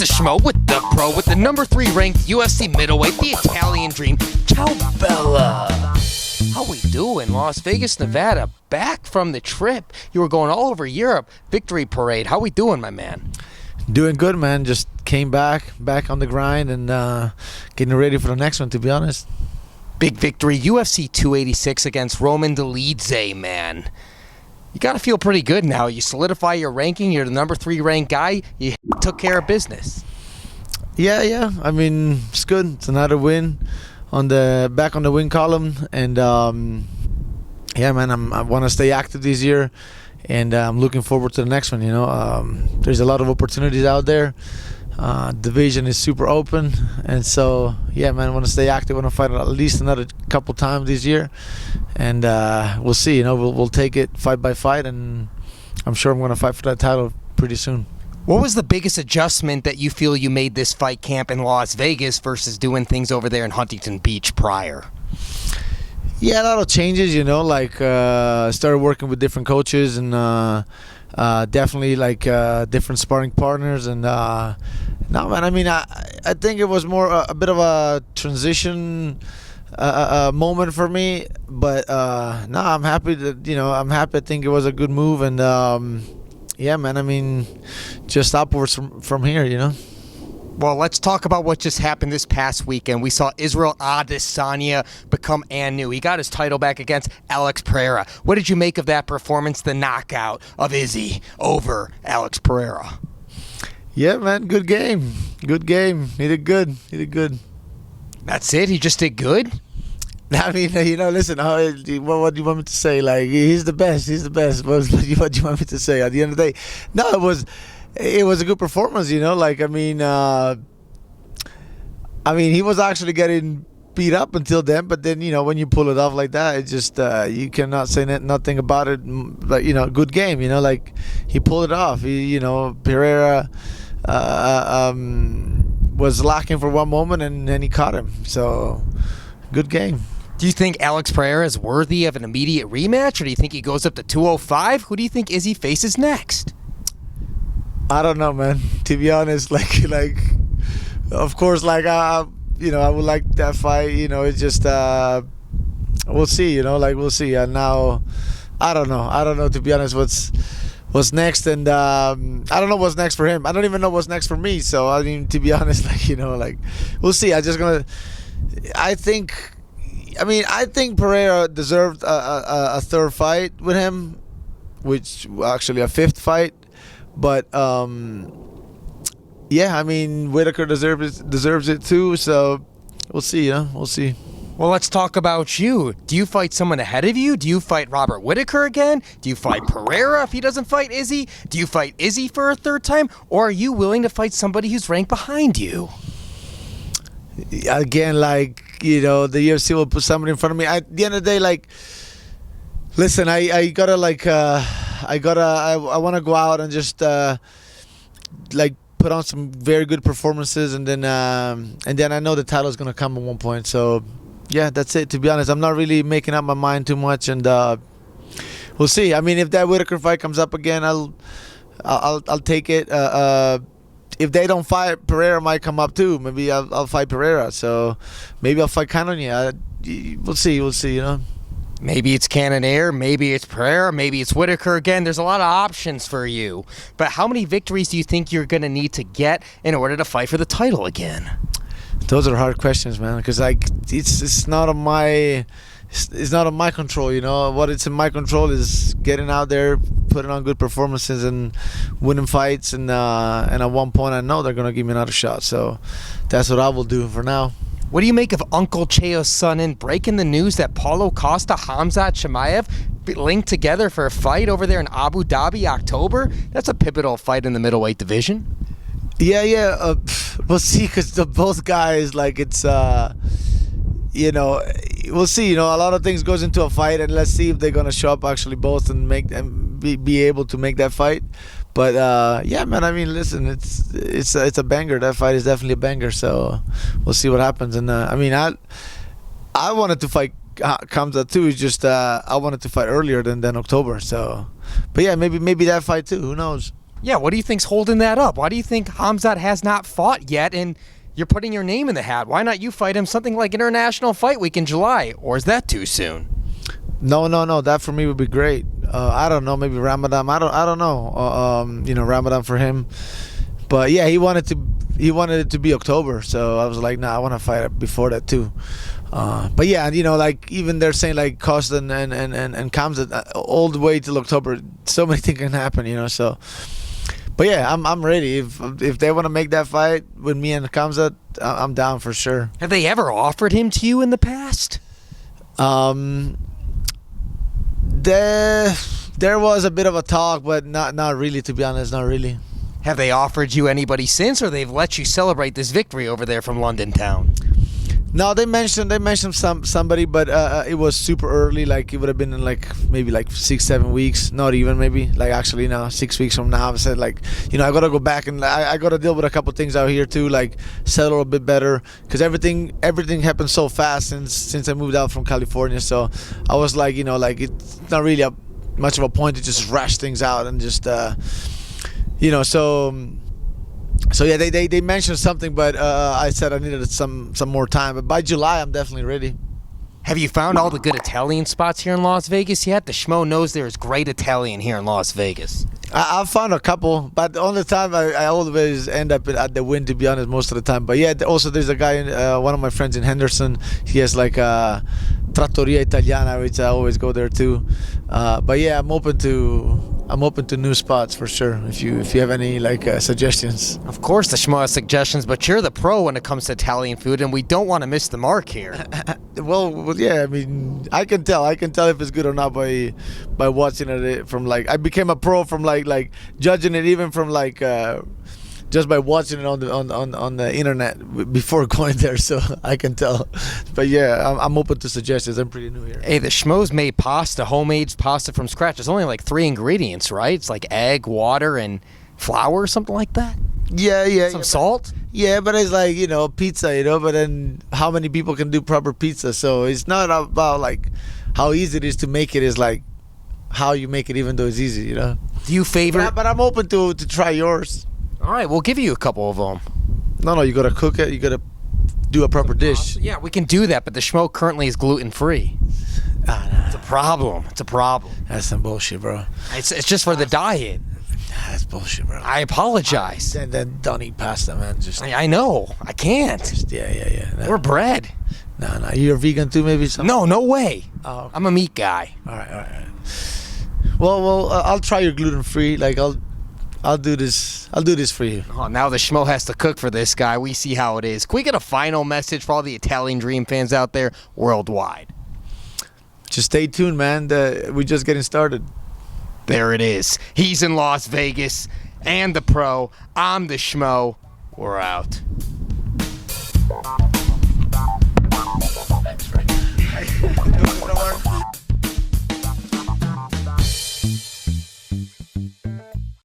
is Schmo with the pro, with the number 3 ranked UFC middleweight, the Italian Dream. Ciao Bella. How we doing? Las Vegas, Nevada, back from the trip. You were going all over Europe. Victory parade. How we doing, my man? Doing good, man. Just came back on the grind and getting ready for the next one, to be honest. Big victory, UFC 286 against Roman Dolidze, man. You got to feel pretty good now. You solidify your ranking. You're the number 3 ranked guy. You took care of business. Yeah. I mean, it's good. It's another win back on the win column. And, yeah, man, I want to stay active this year. And I'm looking forward to the next one, There's a lot of opportunities out there. Division is super open. And so, yeah, man, I want to stay active. I want to fight at least another couple times this year. And we'll see, we'll take it fight by fight. And I'm sure I'm going to fight for that title pretty soon. What was the biggest adjustment that you feel you made this fight camp in Las Vegas versus doing things over there in Huntington Beach prior? Yeah, a lot of changes, started working with different coaches and definitely different sparring partners. And no, man, I mean, I think it was more a bit of a transition moment for me. But no, I'm happy that, I think it was a good move. And yeah, man, I mean, just upwards from here, Well, let's talk about what just happened this past weekend. We saw Israel Adesanya become new. He got his title back against Alex Pereira. What did you make of that performance, the knockout of Izzy over Alex Pereira? Yeah, man, good game. Good game. He did good. That's it? He just did good? I mean, listen, what do you want me to say? He's the best. What do you want me to say? At the end of the day, no, it was a good performance, I mean, he was actually getting beat up until then, but then, when you pull it off like that, it just, you cannot say nothing about it. But, good game, he pulled it off. Pereira was lacking for one moment, and then he caught him. So, good game. Do you think Alex Pereira is worthy of an immediate rematch, or do you think he goes up to 205? Who do you think Izzy faces next? I don't know, man. To be honest, of course, I would like that fight. It's just we'll see. We'll see. And now, I don't know. To be honest, what's next, and I don't know what's next for him. I don't even know what's next for me. So I mean, to be honest, we'll see. I think Pereira deserved a third fight with him, which actually a 5th fight. But yeah, I mean, Whitaker deserves it too. So we'll see. We'll see. Well, let's talk about you. Do you fight someone ahead of you? Do you fight Robert Whitaker again? Do you fight Pereira if he doesn't fight Izzy? Do you fight Izzy for a 3rd time? Or are you willing to fight somebody who's ranked behind you? Again, the UFC will put somebody in front of me. At the end of the day, listen, I want to go out and just put on some very good performances, and then I know the title is gonna come at one point. So yeah, that's it. To be honest, I'm not really making up my mind too much, and we'll see. I mean, if that Whitaker fight comes up again, I'll take it. If they don't fight, Pereira might come up too. Maybe I'll fight Pereira. So maybe I'll fight Cannonier. We'll see. Maybe it's Cannonier, maybe it's Pereira, maybe it's Whitaker again. There's a lot of options for you. But how many victories do you think you're going to need to get in order to fight for the title again? Those are hard questions, man, because it's not on my control. What it's in my control is getting out there, putting on good performances, and winning fights. And at one point, I know they're going to give me another shot. So that's what I will do for now. What do you make of Uncle Chael Sonnen breaking the news that Paulo, Costa, Khamzat, Chimaev linked together for a fight over there in Abu Dhabi, October? That's a pivotal fight in the middleweight division. Yeah. We'll see, because both guys, we'll see. A lot of things goes into a fight, and let's see if they're gonna show up actually both and be able to make that fight. But yeah, man. I mean, listen, it's a banger. That fight is definitely a banger. So we'll see what happens. And I mean, I wanted to fight Khamzat too. It's just I wanted to fight earlier than October. So, but yeah, maybe that fight too. Who knows? Yeah, what do you think's holding that up? Why do you think Khamzat has not fought yet and you're putting your name in the hat? Why not you fight him something like International Fight Week in July? Or is that too soon? No. That for me would be great. I don't know. Maybe Ramadan. I don't know. Ramadan for him. But yeah, he wanted it to be October. So I was like, nah, I want to fight before that too. But yeah, like even they're saying like Costa and Khamzat all the way till October. So many things can happen. So. But yeah, I'm ready. If they want to make that fight with me and Khamzat, I'm down for sure. Have they ever offered him to you in the past? There was a bit of a talk, but not really, to be honest, not really. Have they offered you anybody since, or they've let you celebrate this victory over there from London town? No, they mentioned somebody, but it was super early. Like it would have been in maybe 6-7 weeks, not even maybe. Like actually now 6 weeks from now, I said I gotta go back and I gotta deal with a couple things out here too, like settle a bit better, because everything happened so fast since I moved out from California. So I was like, it's not really much of a point to just rush things out and just So yeah, they mentioned something, but I said I needed some more time. But by July, I'm definitely ready. Have you found all the good Italian spots here in Las Vegas yet? The Schmo knows there's great Italian here in Las Vegas. I've found a couple, but all the time I always end up at the Wynn, to be honest, most of the time. But yeah, also there's a guy, one of my friends in Henderson. He has like a trattoria italiana, which I always go there too. But yeah, I'm open to new spots for sure. If you have any suggestions. Of course, the Schmo has suggestions, but you're the pro when it comes to Italian food, and we don't want to miss the mark here. Well, yeah. I mean, I can tell if it's good or not by watching it from I became a pro from like judging it even from just by watching it on the internet before going there, so I can tell. But yeah, I'm open to suggestions. I'm pretty new here. Hey, the Schmo's made pasta, homemade pasta from scratch. It's only 3 ingredients, right? It's like egg, water, and flour or something like that. Yeah. Some salt. Yeah, but it's pizza, But then how many people can do proper pizza? So it's not about how easy it is to make it. It's how you make it, even though it's easy, Do you favor? But I'm open to try yours. All right, we'll give you a couple of them. No, you gotta cook it. You gotta do a proper dish. Yeah, we can do that, but the Schmo currently is gluten-free. Nah. It's a problem. That's some bullshit, bro. It's just for the diet. That's bullshit, bro. I apologize. Then don't eat pasta, man. I know. I can't. Yeah. No. We're bred. No. You're vegan too, maybe? No way. Oh, okay. I'm a meat guy. All right. Well, I'll try your gluten-free. I'll do this for you. Oh, now the Schmo has to cook for this guy. We see how it is. Can we get a final message for all the Italian Dream fans out there worldwide? Just stay tuned, man. We're just getting started. There it is. He's in Las Vegas and the pro. I'm the Schmo. We're out.